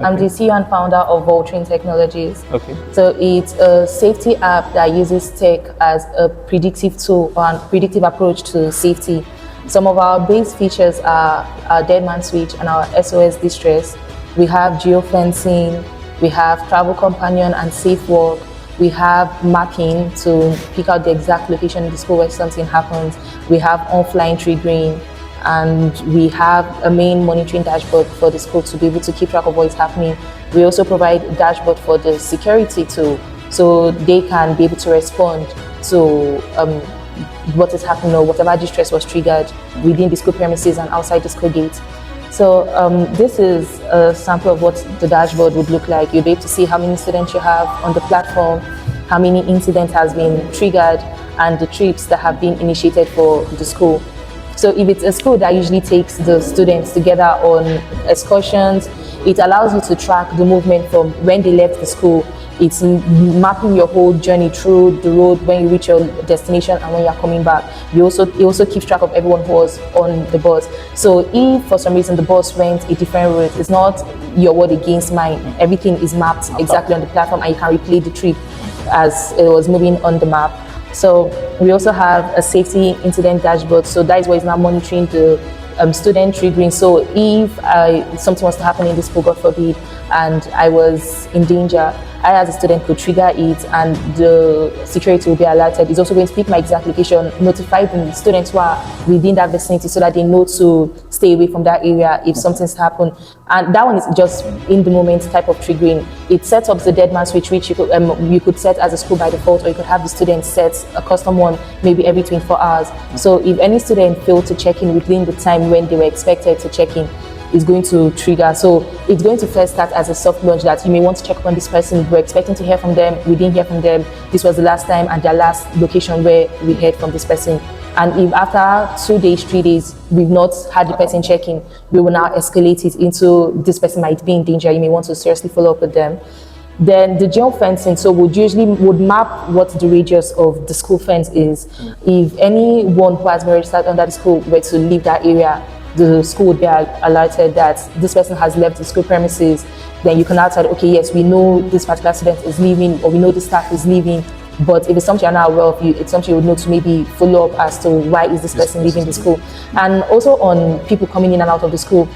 I'm the CEO and founder of Vaultryn Technologies. Okay. So it's a safety app that uses tech as a predictive tool and predictive approach to safety. Some of our base features are our dead man switch and our SOS distress. We have geofencing, we have travel companion and safe walk. We have mapping to pick out the exact location in the school where something happens. We have offline triggering, and we have a main monitoring dashboard for the school to be able to keep track of what is happening. We also provide a dashboard for the security too, so they can be able to respond to what is happening or whatever distress was triggered within the school premises and outside the school gate. So this is a sample of what the dashboard would look like. You'll be able to see how many students you have on the platform, how many incidents has been triggered, and the trips that have been initiated for the school. So if it's a school that usually takes the students together on excursions, it allows you to track the movement from when they left the school. It's mapping your whole journey through the road when you reach your destination and when you're coming back. It also keeps track of everyone who was on the bus. So if for some reason the bus went a different route, it's not your word against mine. Everything is mapped exactly on the platform, and you can replay the trip as it was moving on the map. So we also have a safety incident dashboard. So that is what is now monitoring the student triggering. So if something was to happen in the school, God forbid, and I was in danger, I as a student could trigger it and the security will be alerted. It's also going to pick my exact location, notify the students who are within that vicinity so that they know to stay away from that area if something's happened. And that one is just in the moment type of triggering. It sets up the dead man switch, which you could set as a school by default, or you could have the students set a custom one maybe every 24 hours. So if any student failed to check in within the time when they were expected to check in, is going to trigger. So it's going to first start as a soft launch that you may want to check on this person. We're expecting to hear from them. We didn't hear from them. This was the last time and their last location where we heard from this person. And if after 2 days, 3 days, we've not had the person check in, we will now escalate it into this person might be in danger. You may want to seriously follow up with them. Then the geofencing, so would map what the radius of the school fence is. If anyone who has been registered under the school were to leave that area, the school would be alerted that this person has left the school premises. Then you can now tell, okay, yes, we know this particular student is leaving, or we know the staff is leaving. But if it's something you're not aware of, it's something you would know to maybe follow up as to why is this person leaving the school. And also on people coming in and out of the school,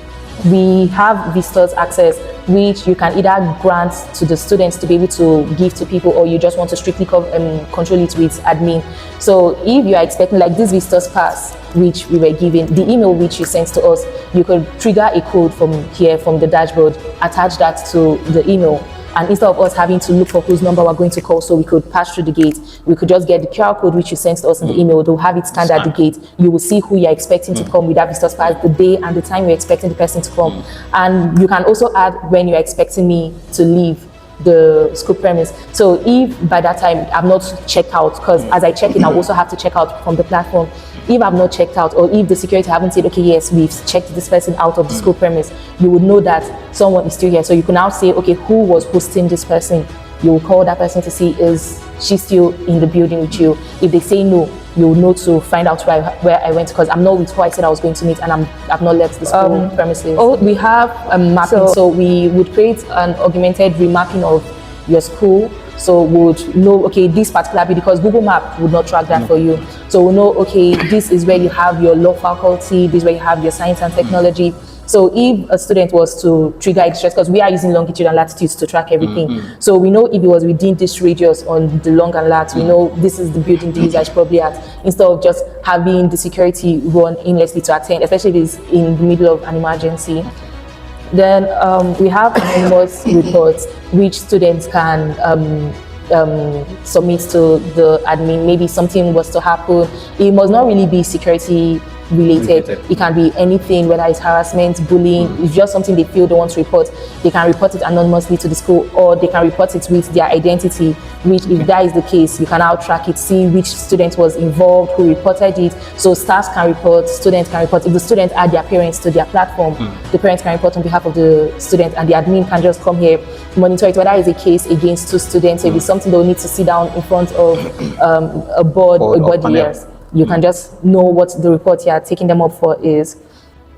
we have visitors access, which you can either grant to the students to be able to give to people, or you just want to strictly control it with admin. So if you are expecting like this visitors pass, which we were given, the email which you sent to us, you could trigger a code from here, from the dashboard, attach that to the email. And instead of us having to look for whose number we're going to call so we could pass through the gate, we could just get the QR code which you sent to us in the email. They'll have it scanned at the gate. You will see who you're expecting to come with that visitors pass, the day and the time you're expecting the person to come. And you can also add when you're expecting me to leave the school premise. So if by that time I've not checked out, because as I check in, I also have to check out from the platform. If I've not checked out, or if the security haven't said, okay, yes, we've checked this person out of the school premise, you would know that someone is still here. So you can now say, okay, who was hosting this person? You will call that person to see, is she still in the building with you? If they say no, you will know to find out where I went, because I'm not with who I said I was going to meet, and I've not left the school premises. Oh, we have mapping. So we would create an augmented remapping of your school. So would know, okay, this particular bit, because Google Map would not track that for you. So we'll know, okay, this is where you have your law faculty, this is where you have your science and technology. So if a student was to trigger distress, because we are using longitude and latitudes to track everything. So we know if it was within this radius on the long and lat, we know this is the building the user is probably at, instead of just having the security run aimlessly to attend, especially if it's in the middle of an emergency. Then we have anonymous reports which students can submit to the admin. Maybe something was to happen. It must not really be security related. It can be anything, whether it's harassment, bullying. It's just something they feel they want to report. They can report it anonymously to the school, or they can report it with their identity, which if that is the case, you can now track it, see which student was involved, who reported it. So staffs can report, students can report. If the students add their parents to their platform, the parents can report on behalf of the student, and the admin can just come here, monitor it, whether it's a case against two students. So if it's something they'll need to sit down in front of a board, yes. You can just know what the report you are taking them up for is.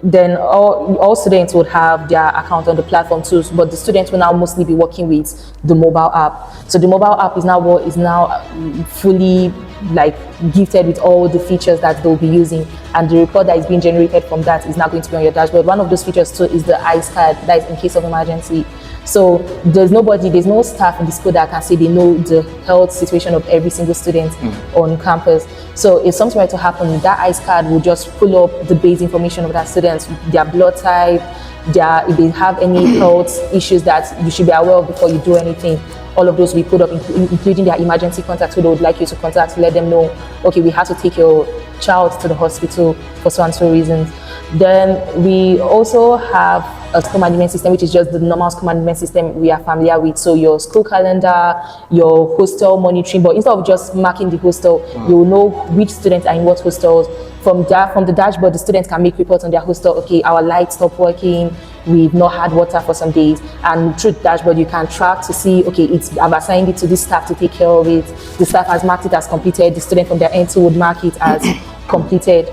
then all students would have their account on the platform too, but the students will now mostly be working with the mobile app. So the mobile app is now what is now fully like gifted with all the features that they'll be using, and the report that is being generated from that is now going to be on your dashboard. One of those features too is the ICE card, that is in case of emergency. So there's no staff in the school that can say they know the health situation of every single student on campus. So if something were to happen, that ICE card will just pull up the base information of that students, their blood type, if they have any health issues that you should be aware of before you do anything. All of those we put up, including their emergency contacts who they would like you to contact to let them know, okay, we have to take your child to the hospital for so and so reasons. Then we also have a school management system, which is just the normal school management system we are familiar with. So your school calendar, your hostel monitoring, but instead of just marking the hostel, you will know which students are in what hostels. From the dashboard, the students can make reports on their hostel. Okay, our lights stopped working, we've not had water for some days, and through the dashboard you can track to see, okay, I've assigned it to this staff to take care of it. The staff has marked it as completed. The student from their end too would mark it as completed.